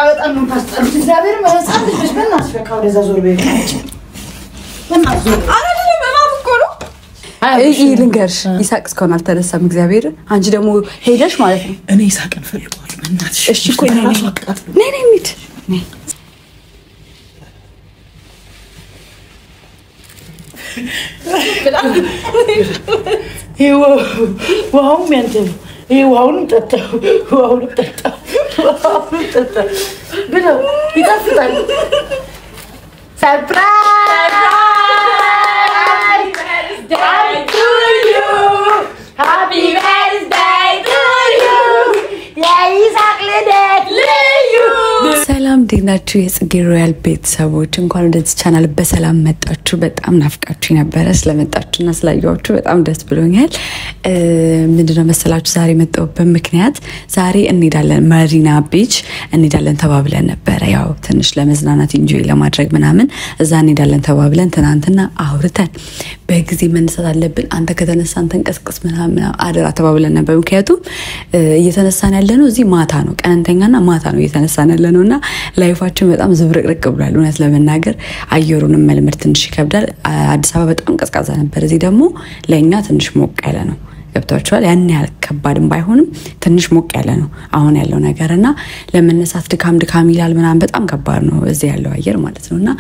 በጣም ነው ታስጠሩት እግዚአብሔር መረጻት ልጅ በእናትሽ በቃ ወደዛ ዞር በይ በእናትሽ አይደለም በማም እኮ ነው ልንገርሽ ይሳቅ እስካሁን አልተነሳም እግዚአብሔር አንቺ ደግሞ ሄደሽ ማለት ነው እኔ ይሳቅን ፈልጓል በእናትሽ እሺ እኮ ነይ ሚት ነይ ዋው ሚያንተ ዋውንም ጠጣው ብለው ይጣፍጣል ሰርፕራይዝ Happy birthday to you የይሳቅ ልደት ልዩ ሰላም ዲናችሁ የጽጌ ሮያል ቤተሰቦች እንኳን ወደዚህ ቻናል በሰላም መጣችሁ በጣም ናፍቃችሁ ነበር ስለመጣችሁና ስላያችሁ በጣም ደስ ብሎኛል ምንድነው መሰላችሁ ዛሬ መጣሁበት ምክንያት ዛሬ እንሄዳለን ማሪና ቢች እንሄዳለን ተባብለን ነበር ያው ትንሽ ለመዝናናት ኢንጆይ ለማድረግ ምናምን እዛ እንሄዳለን ተባብለን ትናንትና አውርተን በጊዜ መነሳት አለብን አንተ ከተነሳን ተንቀስቀስ ምናምን አደራ ተባብለን ነበር ምክንያቱም እየተነሳን ያለነው እዚህ ማታ ነው ቀንተኛና ማታ ነው እየተነሳን ያለነውና ላይፋችን በጣም ዝብርቅርቅ ብሏል እውነት ለመናገር አየሩንም መልመድ ትንሽ ይከብዳል አዲስ አበባ በጣም ቀዝቃዛ ነበር እዚህ ደግሞ ለኛ ትንሽ ሞቅ ያለ ነው ገብታችኋል ያን ያህል ከባድም ባይሆንም ትንሽ ሞቅ ያለ ነው አሁን ያለው ነገርና ለመነሳት ድካም ይላል ምናምን በጣም ከባድ ነው እዚህ ያለው አየር ማለት ነውና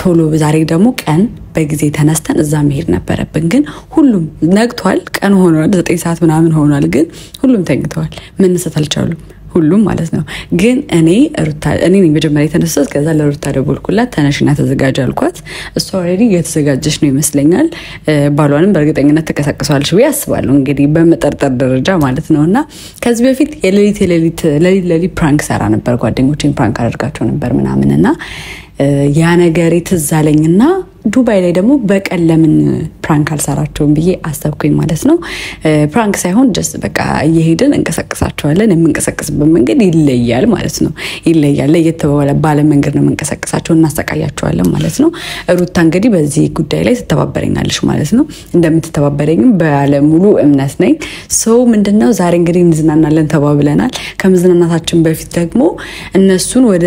ቶሎ ዛሬ ደግሞ ቀን በጊዜ ተነስተን እዛ መሄድ ነበረብን ግን ሁሉም ነግቷል ቀን ሆኗል 9 ሰዓት ምናምን ሆኗል ግን ሁሉም ተኝተዋል መነሳት አልቻሉም ሁሉም ማለት ነው ግን እኔ ነኝ መጀመሪያ የተነሳሁት ከዛ ለሩታ ደወልኩላት ተነሽና ተዘጋጅ አልኳት እሷ ኦሬዲ እየተዘጋጀች ነው ይመስለኛል ባሏንም በእርግጠኝነት ተቀሰቅሷልሽ ወይ አስባለሁ እንግዲህ በመጠርጠር ደረጃ ማለት ነውና ከዚህ በፊት የሌሊት ፕራንክ ሰራ ነበር ጓደኞቼን ፕራንክ አድርጋቸው ነበር ምናምንና ያ ነገር ትዛለኝና ዱባይ ላይ ደግሞ በቀን ለምን ፕራንክ አልሰራቸውም ብዬ አሰብኩኝ ማለት ነው ፕራንክ ሳይሆን just በቃ እየሄድን እንቀሰቅሳቸዋለን የምንቀሰቅስበት መንገድ ይለያል ማለት ነው ይለያል ለየተባለ ባለ መንገድ ነው የምንቀሰቅሳቸው እናስተቃያቸዋለን ማለት ነው ሩታ እንግዲህ በዚህ ጉዳይ ላይ ተተባበረኛለሽ ማለት ነው እንደምትተባበረኝም ባለ ሙሉ እምነት ነኝ ሰው ምንድነው ዛሬ እንግዲህ እንዝናናለን ተባብለናል ከመዝናናታችን በፊት ደግሞ እነሱን ወደ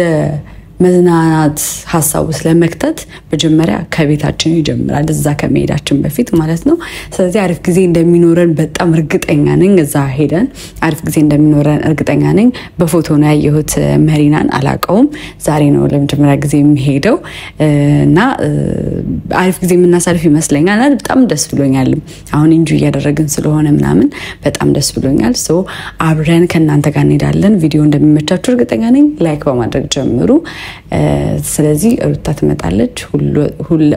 መዝናናት ሐሳቡ ስለመክተት በመጀመሪያ ከቤታችን ይጀምራል እዛ ከመሄዳችን በፊት ማለት ነው ስለዚህ አሪፍ ጊዜ እንደሚኖረን በጣም እርግጠኛ ነኝ እዛ ሄደን አሪፍ ጊዜ እንደሚኖረን እርግጠኛ ነኝ በፎቶ ነው ያየሁት መሪናን አላቀውም ዛሬ ነው ለመጀመሪያ ጊዜ የሚሄደው እና አሪፍ ጊዜ የምናሳልፍ ይመስለኛል በጣም ደስ ብሎኛል አሁን ኢንጆይ ያደረግን ስለሆነ ምናምን በጣም ደስ ብሎኛል ሶ አብረን ከናንተ ጋር እንሄዳለን ቪዲዮ እንደሚመቻችሁ እርግጠኛ ነኝ ላይክ በማድረግ ጀምሩ ስለዚህ ሩታ ትመጣለች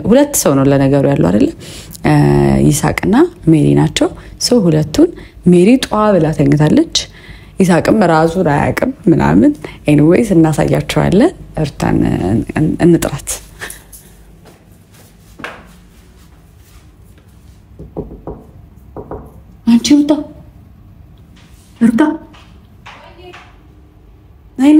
ሁለት ሰው ነው ለነገሩ ያለው አይደል ይሳቅና ሜሪ ናቸው ሰው ሁለቱን ሜሪ ጧ ብላ ተኝታለች ይሳቅም ራሱ ራያቅም ምናምን ኤኒዌይስ እናሳያቸዋለን ሩታን እንጥራት አንቺ ሩታ ነይ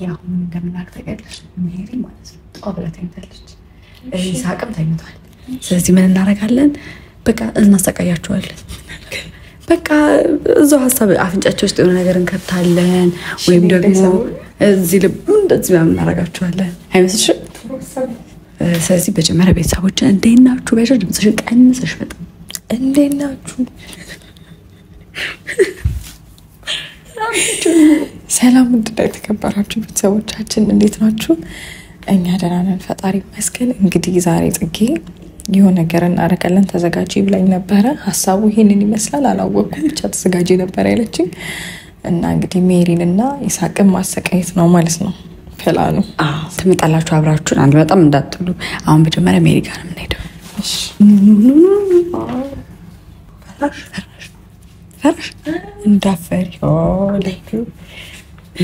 ያው እንደምናክ ተቀደሽ ሜሪ ማለት ነው ጧብላ ተኝታለች ይሳቅም ተኝቷል ስለዚህ ምን እናረጋለን በቃ እናስተቃያቸዋለን በቃ እዛው ሐሳብ አፍንጫቸው ውስጥ የሆነ ነገር እንከታለን ወይም ደግሞ እዚህ ልብ እንደዚህ እናረጋቸዋለን አይመስልሽም ስለዚህ በመጀመሪያ ቤተሰቦች እንዴናችሁ በሽ ድምጽሽን ቀንሰሽ በጣም እንዴናችሁ ሰላም እንድታይ ተከበራችሁ ቤተሰቦቻችን እንዴት ናችሁ እኛ ደህና ነን ፈጣሪ ይመስገን እንግዲህ ዛሬ ጽጌ የሆነ ነገር እናረጋለን ተዘጋጂ ብላኝ ነበር ሐሳቡ ይሄንን ይመስላል አላወቅኩም ብቻ ተዘጋጂ ነበር ያለችኝ እና እንግዲህ ሜሪንና ይሳቅም ማሰቃየት ነው ማለት ነው ፕላኑ ትመጣላችሁ አብራችሁን አንድ በጣም እንዳትሉ አሁን በመጀመሪያ ሜሪ ጋር ነው የምንሄደው እሺ ፈርሽ እንዳፈሪው ለይኩ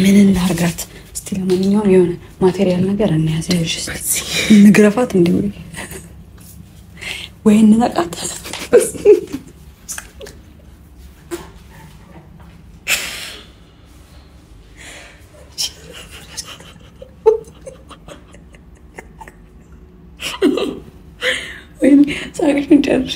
ምን እናርጋት እስቲ ለማንኛውም የሆነ ማቴሪያል ነገር እናያዘሽ እስቲ ንግረፋት እንዲው ወይ እንነቃት ሳቅሽን ጨርሽ።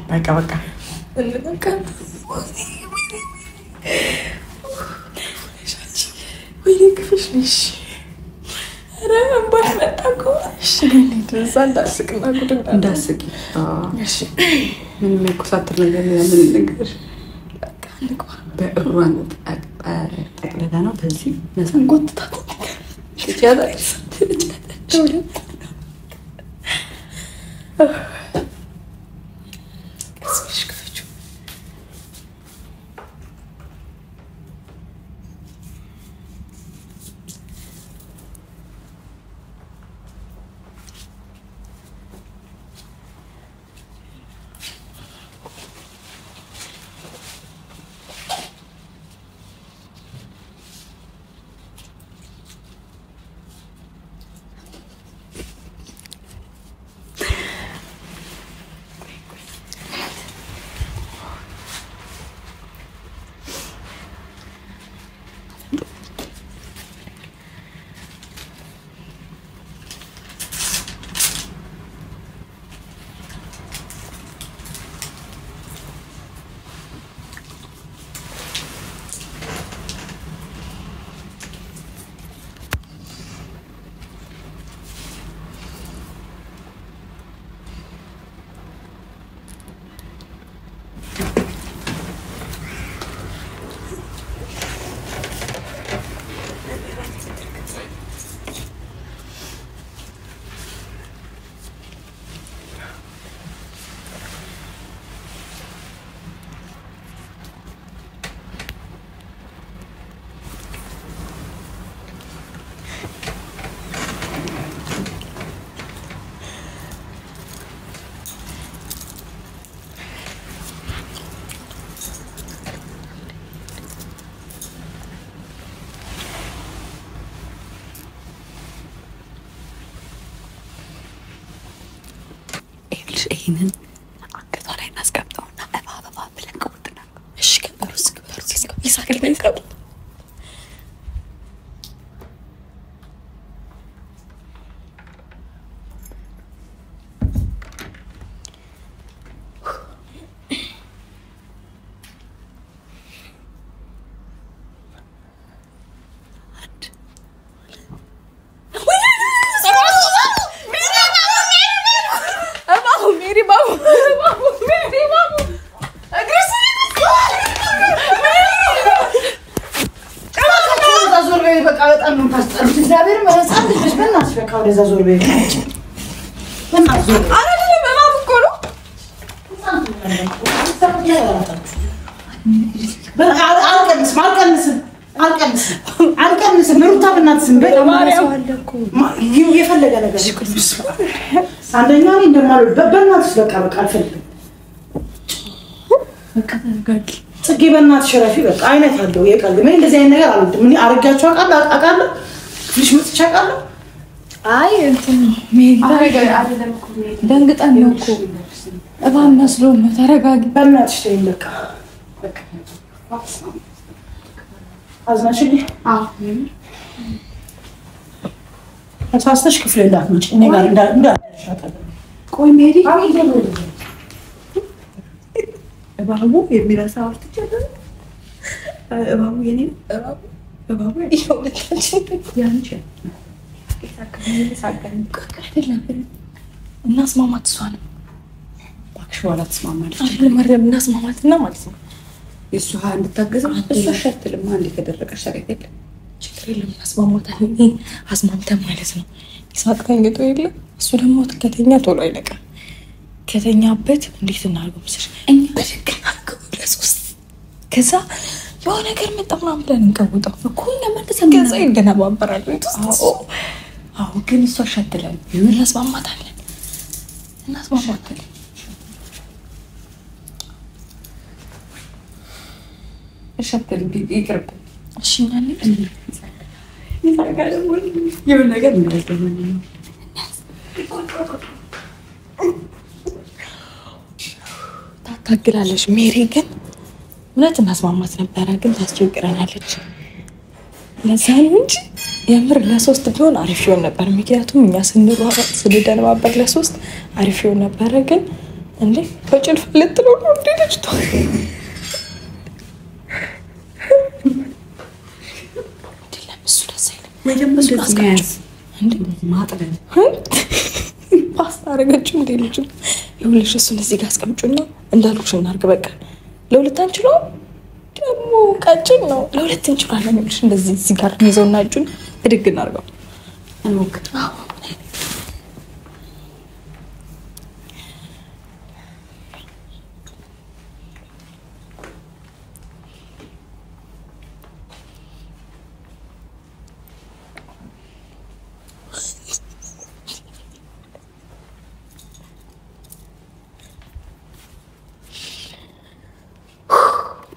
በቃ ወይኔ ክፍልሽ ኧረ እንባሽ መጣ እኮ። እሺ እንደዛ እንዳስቅና ጉድ እንዳስቂ። እሺ ምንም የኮሳተር ነገር ምን ነገር በቃ ልቋ በእግሯን ጠቅልላ ነው በዚህ መሰንቆታት ትቻለሽ ይሄንን አንገቷ ላይ እናስቀምጠውና እባባ ብለን ቀውጥና እሺ ከበሩስ ይሳቅልኝ ቀው ወደዛ ዞር በይ በእናትሽ ዞር አይደለም በማም እኮ ነው አልቀንስም ሩታ በእናትሽ በማርያም የፈለገ ነገር አንደኛ እኔ እንደማልወድ በእናትሽ በቃ አልፈልግም በቃ ተረጋጊ ጽጌ በእናትሽ ረፊ በቃ አይነት አለው የቀልድ ምን እንደዚህ አይነት ነገር አልወድም እኔ አርጋቸው አቃለሁ ልጅ ምጥቻ አቃለሁ አይ እንትን ሜሪ አይደለም እኮ ደንግጠን ነው እኮ እባብ መስሎ ነው ተረጋጊ በእናትሽ ተይኝ በቃ አዝናሽልኝ አሳስተሽ ክፍል እንዳትመጪ እኔ ጋር እንዳትሻታ ቆይ ሜሪ እባቡ የሚረሳ አርትቻለሁ እባቡ የኔ እባቡ ይኸውልሽ ያንቺ እናስማማት እሷን እባክሽ በኋላ ትስማማለች አይደል ማርያም እናስማማትና ማለት ነው የእሷ እንድታገዘው እሷ ሸትልማ እንደ ተደረቀሽ አይደል ችግር የለም እናስማማታለን አስማምተን ማለት ነው ይሳቅ ተኝቶ የለ እሱ ደግሞ ከተኛ ቶሎ አይነቃም ከተኛበት እንዴት እናድርገው ምስል እኛ በሽከናከው ለሶስት ከዛ የሆነ ነገር መጣ ምናምን ብለን እንቀውጠው እኮ ለማንተሰም ከዛ ይደናባበራል አዎ ግን እሷ ሸትላል እናስማማታለን ሸትል ይቅርብ እሺ እናንተ ይሳቃል የሆነ ነገር እንደዚህ ነው ታታግላለች። ሜሪ ግን እውነት እናስማማት ነበረ ግን ታስቸግረናለች። ለዛ ነው እንጂ የምር ለሶስት ቢሆን አሪፍ ይሆን ነበር። ምክንያቱም እኛ ስንደነባበር ለሶስት አሪፍ ይሆን ነበረ። ግን እንዴ በጭልፍ ልጥለው ነው እንዴ ልጅቷ? ለምሱ ለሰይለ መጀመሪያ አስቀምጥ እንዴ ማጥበል ፓስታ አረጋችሁ እንዴ ልጅ? ይኸውልሽ እሱን እዚህ ጋር አስቀምጪና እንዳልኩሽ እናድርግ። በቃ ለሁለት አንችለው ደግሞ ቀጭን ነው። ለሁለት እንችላለን። ይኸውልሽ እንደዚህ እዚህ ጋር ይዘውና እጁን ብድግ እናድርገው እንሞክር።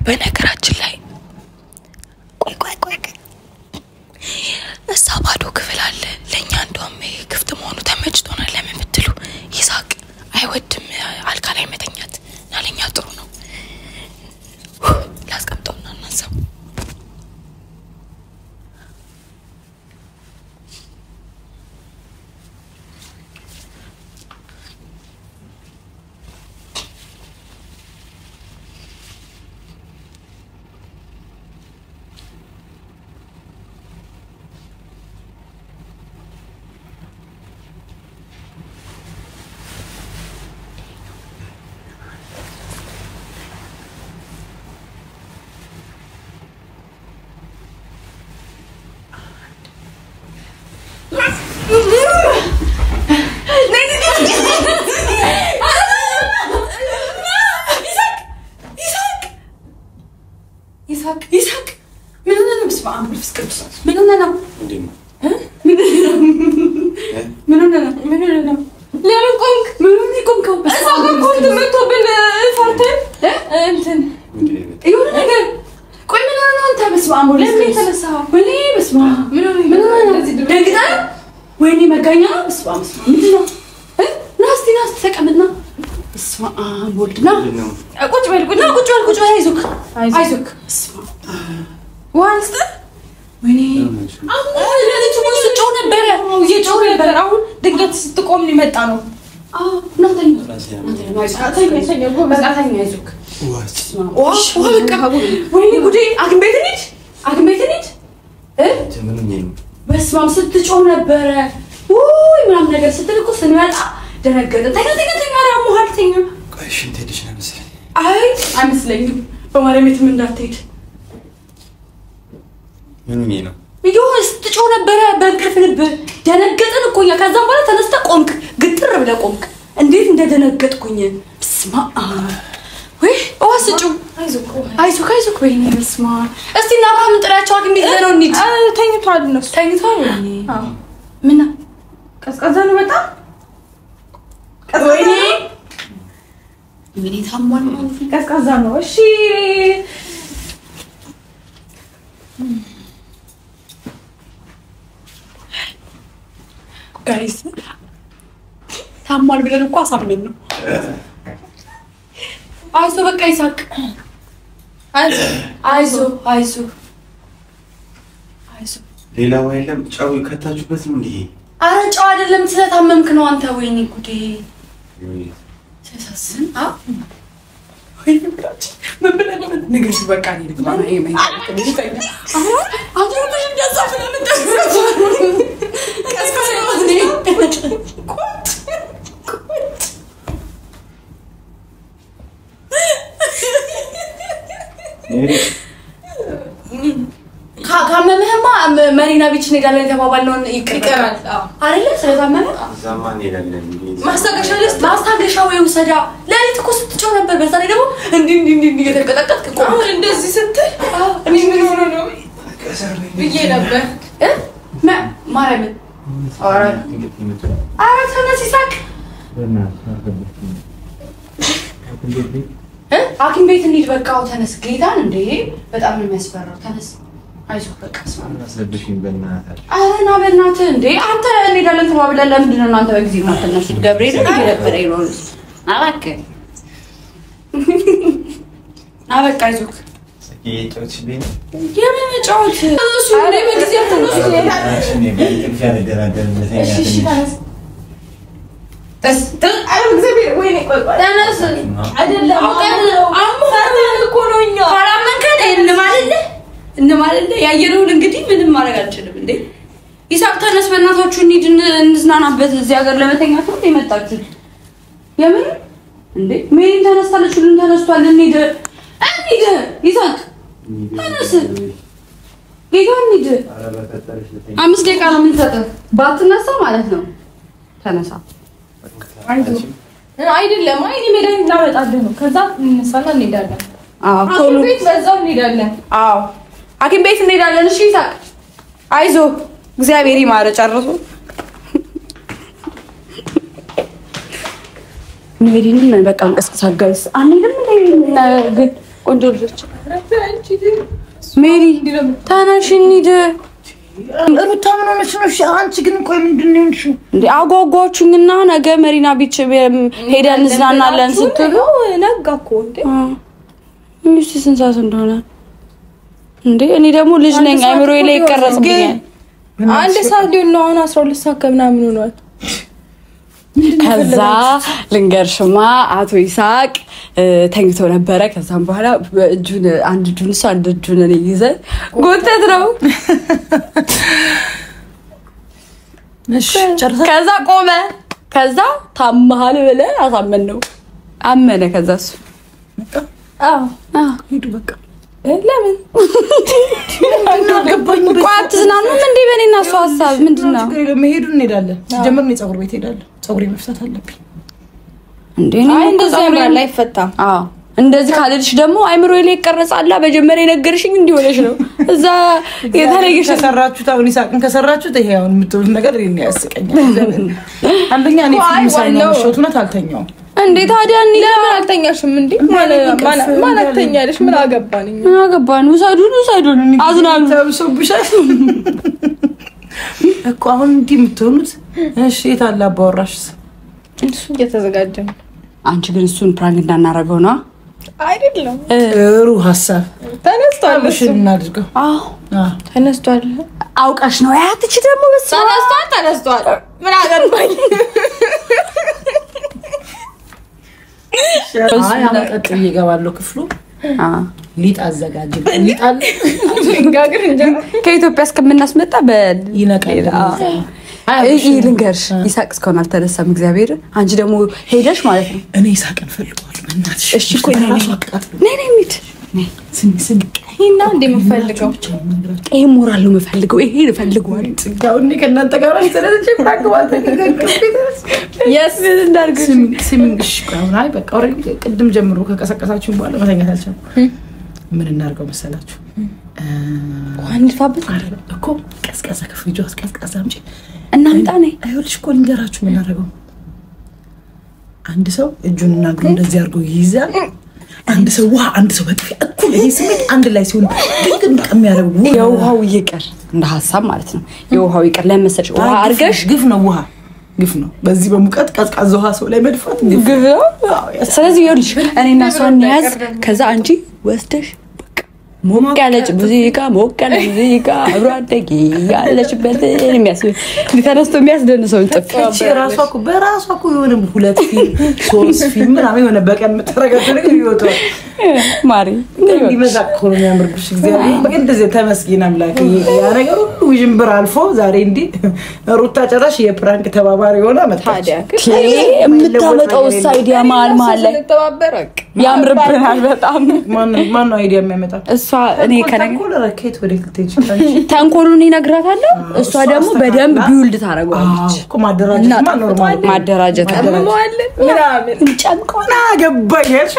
በነገራችን ላይ ቆይ እዛ ባዶ ክፍል አለ። ለእኛ እንደውም ክፍት መሆኑ ተመችቶናል። ለምን ብትሉ ይሳቅ አይወድም አልጋ ላይ መተኛት እና ለእኛ ጥሩ ነው። ላስቀምጠውና እናንሳው። ይሳቅ ምን ሆነ ነው? በስመ አብ ወመንፈስ ቅዱስ ምን ሆነ ነው? ምን ሆነ ነው? ለምን ቆንክ? ምን ሆነ ቆንከው? እዛ ጋር ቆንክ መጥቶብን ፈርተን እንትን ይሁን ነገር ቆይ ምን ሆነ ነው? አንተ በስመ አብ ወመንፈስ ቅዱስ ለምን ተነሳው? ወይኔ በስመ አብ ምን ሆነ ነው? ደግዳ ወይኔ መጋኛ በስመ አብ ምንድን ነው? ናስቲ ተቀመጥና በስመ አብ ወልድና ቁጭ በል አይዞክ በስመ አብ ዋንስ ወይኔ አሁን ለልጅ ወስ ጮህ ነበር እየጮህ ነበር። አሁን ድንገት ስትቆም ነው የመጣ ነው። እናንተኛ አይዞክ ወይኔ ጉዴ አግን ቤት እንሂድ በስመ አብ ስትጮህ ነበረ ውይ ምናምን ነገር ስትል እኮ ስንመጣ ደነገጠ። ተኛ አሞሃልተኛ ቆይ ሽንት ሄደሽ ነው መሰለኝ። አይ አይመስለኝም። በማርያም የትም እንዳትሄድ ምን ነው ይሁን ስትጮህ ነበረ በእንቅልፍ ልብ ደነገጥን እኮ እኛ። ከዛም በኋላ ተነስተህ ቆምክ፣ ግጥር ብለህ ቆምክ። እንዴት እንደደነገጥኩኝ በስመ አብ ወይ ወስጩ አይዞክ ወይኔ በስመ አብ። እስቲ እናብራም ጥራቸው አግን ቤት ነው እንሂድ። ተኝቷል እነሱ ተኝቷል። ወይኔ ምን ቀዝቀዛ ነው በጣም ወይኔ ምን ታሟል ማለት ነው። ቀዝቃዛ ነው። እሺ ጋይስ ታሟል ብለን እኮ አሳምነን ነው። አይዞ በቃ ይሳቅ። አይዞ ሌላ ወይለም ጫው ከታችሁበት ነው እንዴ? አረ ጫው አይደለም ስለታመምክ ነው አንተ። ወይኔ ጉዴ ተሳስን ወይ ብራች ምን ብለህ ነው ንገስ በቃ ነው ልግባ ነው ይሄ ይታይና አሁን ነው እንደዛፍ ነው እንደዛፍ ቀስቀስ ነው ካመመህማ መሪና ቢች እንሄዳለን የተባባልነውን ይቀራል አይደለ? ስለታመመ ዘማን ይላለን ማስታገሻ ወይ ውሰዳ። ለሊት እኮ ስትጮህ ነበር። በዛ ላይ ደግሞ እንዲህ እየተንቀጠቀጥክ እኮ አሁን እንደዚህ ስትል እኔ ምን ሆኖ ነው ብዬ ነበር ማርያምን። ኧረ ተነስ ይሳቅ። ሐኪም ቤት እንሂድ በቃ። ተነስ ጌታን እንዴ በጣም ነው የሚያስፈራው። ተነስ አይዞህ በቃ አስለብሽኝ በእናትህ። ኧረ ና በእናትህ እንዴ አንተ እንሄዳለን ተባብለን ለምንድን ነው እናንተ በጊዜ የማትነሱት? ገብርኤል እየደበረኝ ነው። እባክህ አበቃ ይዞክ የጨውች ቤት የመጫወት እሱ ላይ በጊዜው ተነሱ እኔ በእንቅልፍ ያደራደር እሺ አረ እግዚአብሔር ወይኔ ቆይ ተነስ አይደለም አሞታል እኮ ነውኛ ካላመንከን እንማለለ ያየነውን እንግዲህ ምንም ማድረግ አልችልም እንዴ ይሳቅ ተነስ በእናታችሁ እንሂድ እንዝናናበት እዚህ ሀገር ለመተኛት ነው የመጣችሁ የምን እንዴ ምን ተነስታለች ሁሉም ተነስቷል እንሂድ ይሳቅ ተነስ ጌታን እንሂድ 5 ደቂቃ ነው የምንሰጥህ ባትነሳ ማለት ነው ተነሳ አይደለም አይኔ መዳን እናመጣለን ነው ከዛ እንሰና እንሄዳለን ቶሎ ቤት በዛው እንሄዳለን ሐኪም ቤት እንሄዳለን እሺ ይሳቅ አይዞ እግዚአብሔር ይማረ ጨርሶ ሜሪን በቃ እንቀስቅሳት ጋይስ አንሄድም ግን ቆንጆ ልጆች ሜሪ ተነሽ እንሂድ ሩታ ምን ሆነሽ ነው? እሺ አንቺ ግን ቆይ ምንድነው እንሽ? እንዴ አጓጓችሁኝና ነገ መሪና ቢች ሄደን እንዝናናለን ስትሉ ነጋኮ እንዴ ምንስ ስንሳስ እንደሆነ እንዴ እኔ ደግሞ ልጅ ነኝ አይምሮዬ ላይ ይቀረጽብኛል አንድ ሰዓት ሊሆን ነው አሁን 12 ሰዓት ከምናምን ሆኗል ከዛ ልንገርሽማ አቶ ይሳቅ ተኝቶ ነበረ ከዛም በኋላ እጁን አንድ እጁን እሱ አንድ እጁን እኔ ይዘን ጎተት ነው ከዛ ቆመ ከዛ ታማሃል ብለ አሳመን ነው አመነ ከዛ እሱ ሄዱ በቃ ለምን ቋት ዝናኑም እንዴ በኔና እሱ ሐሳብ ምንድነው መሄዱ እንሄዳለን ጀመር ነው ጸጉር ቤት ሄዳለን ጸጉሬ መፍታት አለብኝ እንዴ ነው እንደዛ ላይ ፈታ እንደዚህ ካለልሽ ደግሞ አይምሮዬ ላይ ይቀርጻላ በመጀመሪያ ነገርሽኝ እንዲሆነሽ ነው እዛ የተለየሽ ተሰራችሁ ታውን ይሳቅን ከሰራችሁት ይሄ አሁን የምትሉት ነገር እኔ ያስቀኛል አንደኛ እኔ ፊልም ሳይሆን ሾቱና ታልተኛው እንዴ ታዲያ እኔ ለምን አልተኛሽም እንዴ ማን አልተኛልሽ ምን አገባን ውሰዱን አዝናሉ ተብሶብሻል እኮ አሁን እንዴ የምትሆኑት እሺ የታላ አባወራሽስ እሱ እየተዘጋጀ ነው አንቺ ግን እሱን ፕራንክ እንዳናረገው ነው አይደለም ሩ ሐሳብ ተነስቷል እሺ እናድርገው ተነስቷል አውቃሽ ነው ያትቺ ደግሞ ተነስቷል ምን አገባኝ አይ አመጣጥ ይገባሉ ክፍሉ ሊጥ አዘጋጅ ሊጣል ጋግር እንጀራ ከኢትዮጵያ እስከምናስመጣ ይነቃል አይ ልንገርሽ ይሳቅ እስከሆነ አልተነሳም እግዚአብሔር አንቺ ደግሞ ሄደሽ ማለት ነው እኔ ይሳቅን ፈልጓል በእናትሽ እሺ እኮ ነይ ሚት ስንስን ይሄና እንደምፈልገው ይሄ ሞራል ነው የምፈልገው ይሄ ልፈልገዋል ጋው እኔ ከእናንተ ጋር ስለዚህ ፍራንክ ማለት yes እንዳርግ ስሚንግሽ አይ በቃ ኦሬዲ ቅድም ጀምሮ ከቀሰቀሳችሁ በኋላ መተኛት አልቻልኩም ምን እናርገው መሰላችሁ አንድ ፋብት እኮ ቀስቀሳ ከፍሪጆ ቀስቀሳ አምጪ እናምጣ ነኝ አይወልሽ እኮ ልንገራችሁ ምን እናርገው አንድ ሰው እጁንና እግሩን እንደዚህ አድርጎ ይይዛል አንድ ሰው በጥፊ እኩል ይሄ ስሜት አንድ ላይ ሲሆን ድንቅ የሚያደርጉ የውሃው ይቀር እንደ ሐሳብ ማለት ነው የውሃው ይቀር ለመሰለሽ ውሃ አርገሽ ግፍ ነው በዚህ በሙቀት ቀዝቃዛ ውሃ ሰው ላይ መድፋት ግፍ ነው ስለዚህ ይኸውልሽ እኔና እሷን ያዝ ከዛ አንቺ ወስደሽ ሞቅ ያለች ሙዚቃ አብሮ አደጊ ያለችበት የሚያስብ ተነስቶ የሚያስደንሰው ጥፍ ራሷ እኮ በራሷ እኮ የሆነ 2 ፊልም 3 ፊልም ምናምን የሆነ በቀን የምትረጋገጥ ነገር ይወጣል ማሪ እንግዲህ መዛቅ ሆኖ የሚያምርብሽ እግዚአብሔር በእንደዚህ ተመስገን አምላክ ያ ነገር ሁሉ ውዥንብር አልፎ ዛሬ እንዴ ሩታ ጨራሽ የፕራንክ ተባባሪ ሆና መጣች የምታመጣው አይዲያ ማል ላይ ተባበረክ ያምርብናል በጣም ማን ነው አይዲያ የሚያመጣ እሷ እኔ ከነገ ረኬት ወደ ክቴጅ ተንኮሉን ይነግራታለሁ እሷ ደግሞ በደንብ ቢውልድ ታረጋለች እኮ ማደራጀት ተመዋለ ምናምን ጨምቆና ገባሽ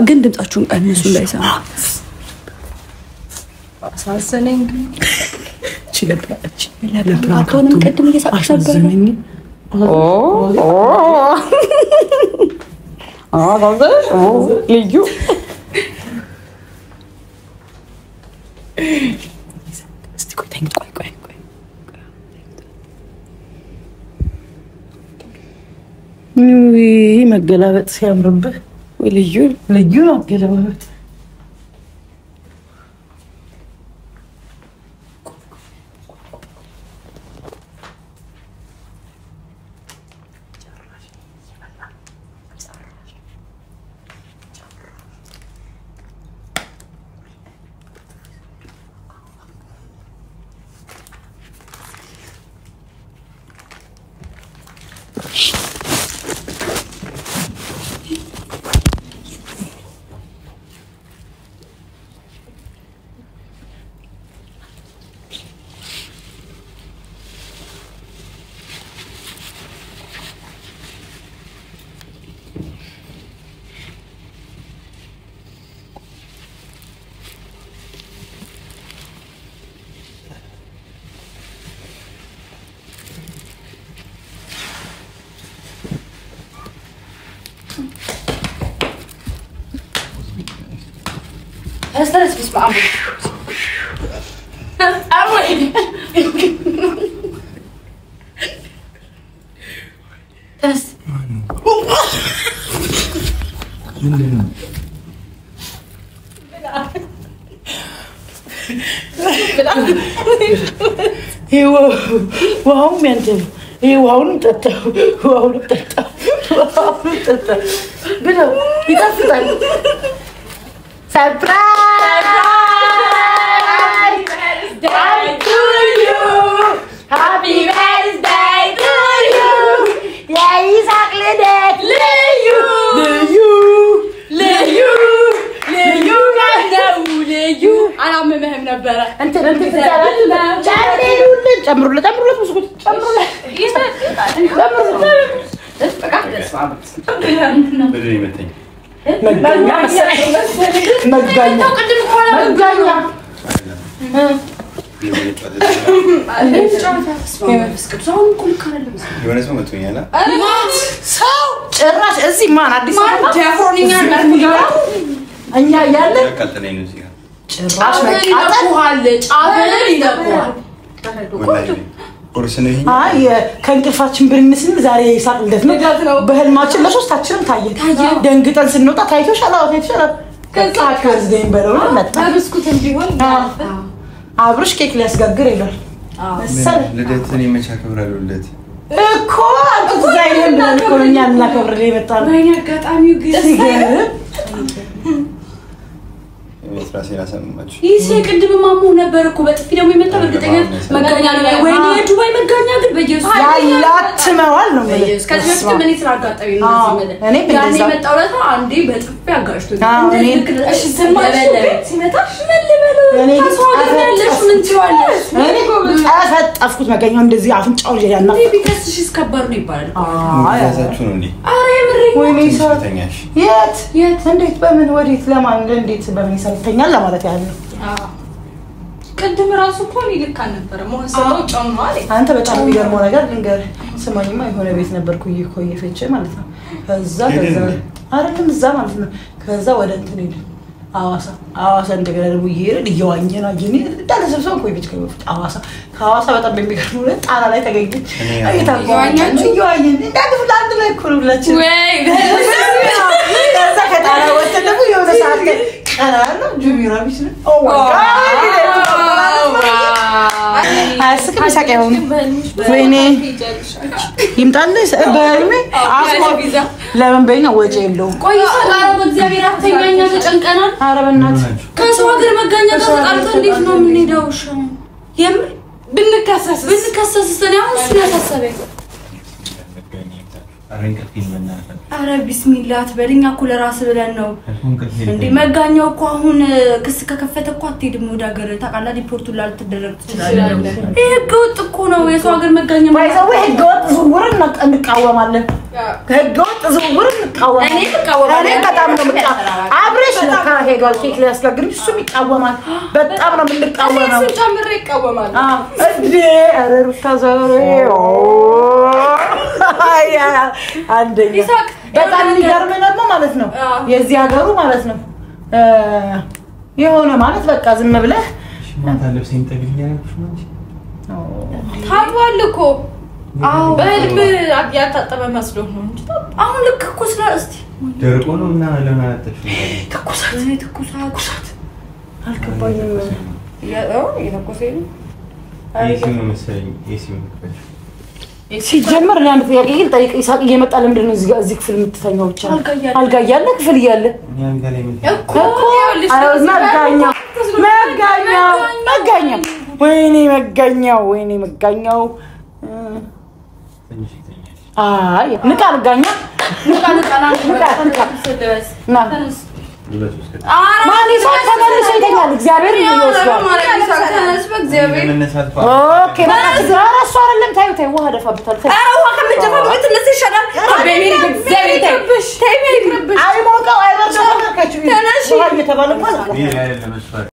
ግን ድምጻችሁን ቀንሱ እንዳይሰማ አሳሰነኝ ለፕራንክም ቀድም እየሳቀሰበረ ልዩ እስቲ ቆይ መገላበጥ ሲያምርብህ ልዩ ነው መገላበጥ። استنى اسمع أبوي بس وهم ينتبه وهم تتو بلا يتفتح Surprise! Birthday to you! Happy birthday to you! የይስሐቅ ልደት ልዩ ልዩ አላመመህም ነበረ እንትን ጨምሩለት መስኩት ጨምሩለት መጋኛ ሰው ጭራሽ እዚህ ማን አዲስ እኛ እያለን ጭራሽ ከእንቅልፋችን ብንስል ዛሬ የይስሐቅ ልደት ነው። በህልማችን ለሶስታችንም ታየን። ደንግጠን ስንወጣ ታይቶሻል ከዛከዝደኝ በለው መጣ አብርሽ ኬክ ሊያስጋግር ይላል መሰለ ልደትን የመቻከብራሉ ልደት እኮ አንተ ዛይለን ለኮኛ እናከብር ይመጣል በእኛ አጋጣሚው ግን ራሴን አሰማችሁ ይሄ ቅድም ማሙ ነበር እኮ በጥፊ ደግሞ የመጣ በእርግጠኛ መጋኛ ነው ወይኔ ዱባይ መጋኛ ግን በኢየሱስ ያላትመዋል ነው ማለት ከዚህ በፊት ምን ይስራ አጋጣሚ ነው እኔ ያኔ መጣው ለታ አንዴ በጥፊ አጋሽቶ እሺ ሲመጣሽ ምን ልበለው እኔ ታስዋለሽ ምን ትዋለሽ እኔ አፈጣፍኩት መጋኛው እንደዚህ አፍንጫው ያና ቢከስሽ እስከባድ ነው ይባላል ያዛችሁ ነው እንዴ አረ የምሬ ወይኔ ሰተኛሽ የት እንዴት በምን ወዴት ለማን እንዴት በምን ሰተኛል ለማለት ያህል ነው ቅድም ራሱ እኮ ልክ አልነበረ ሞሰው ጨምሯል አንተ በጣም የሚገርመው ነገር ልንገር ስማኝማ የሆነ ቤት ነበርኩ ይኮየፈች ማለት ነው ከዛ አይደለም እዛ ማለት ነው ከዛ ወደ እንትን ሄደ አዋሳ እንደገና ደግሞ ይሄድ እየዋኘና አየኔ እንዳለሰብሰው ኮይ ቤት ከበፍት ከአዋሳ በጣም በሚገርመው ጣና ላይ ተገኘች እየዋኘን እንዳግፍ አንድ ላይ ኩሩላችን ወይ ከዛ ከጣና ወጥተን ደግሞ የሆነ ሰዓት ቀራና ጁሚራ ቢስ ነው ኦ ማይ ጋድ አስከ መሳቂያው ወይኔ ይምጣልሽ በህልሜ አስቆ ለምን በእኛ ወጪ የለውም ቆይ ሰላም በእግዚአብሔር አተኛኛ ተጨንቀናል ኧረ በእናትህ ከሰው ሀገር መጋኛ ተጣልቶ እንዴት ነው የምንሄደው የምር ብንከሰስ ነው እሱ ያሳሰበኝ አረ ቢስሚላህ አትበልኝ እኮ ለራስ ብለን ነው እንዴ መጋኛው እኮ አሁን ክስ ከከፈተ እኮ አትሄድም ወደ ሀገር ታውቃለህ ሪፖርቱን ላልተደረግ ትችላለህ ይሄ ህገወጥ እኮ ነው የሰው ሀገር መጋኛ ባይዘው ህገወጥ ዝውውርን እንቃወማለን ህገወጥ ዝውውርን እንቃወማለን እኔ በጣም ነው አብረሽ ለካ ሄዷል ኬክ ሊያስጋግር እሱም ይቃወማል በጣም ነው የምንቃወመው እሱ ጨምሬ ይቃወማል እንዴ አረ ሩታ ዛሬ አንደኛ በጣም የሚገርም ነው ማለት ነው የዚህ ሀገሩ ማለት ነው የሆነ ማለት በቃ ዝም ብለህ ማታ ለብሰኝ ተገኛለሽ ማለት ታውቃለህ እኮ አዎ በህልም ያጣጠበ መስሎ ነው እንጂ አሁን ልክ እኮ ስለአስቲ ደርቆ ነው እና ለምን አጠጥሽ ትኩሳት አልከባኝም የተኮሰኝ ኤሲም ነው መሰለኝ ኤሲም ከፈች ሲጀመር እኔ አንድ ጥያቄ ግን ጠይቅ ይሳቅ እየመጣ ለምንድን ነው እዚህ ክፍል የምትተኛው ብቻ አልጋ ያለ ክፍል ያለ እኛ ጋር ላይ ምን እኮ መጋኛው ወይኔ መጋኛው ትንሽ ይተኛል አይ ንቃ መጋኛው ና ማን ይሳቅ ተመልሶ ይተኛል እግዚአብሔር ይመስገን ኦኬ ራሱ አይደለም ታዩ ውሃ ደፋብታል ውሃ ከመደፋበት እነሱ ይሻላል ቤቢ እግዚአብሔር ተይ አይሞቀው ተነሽ ውሃ እየተባለ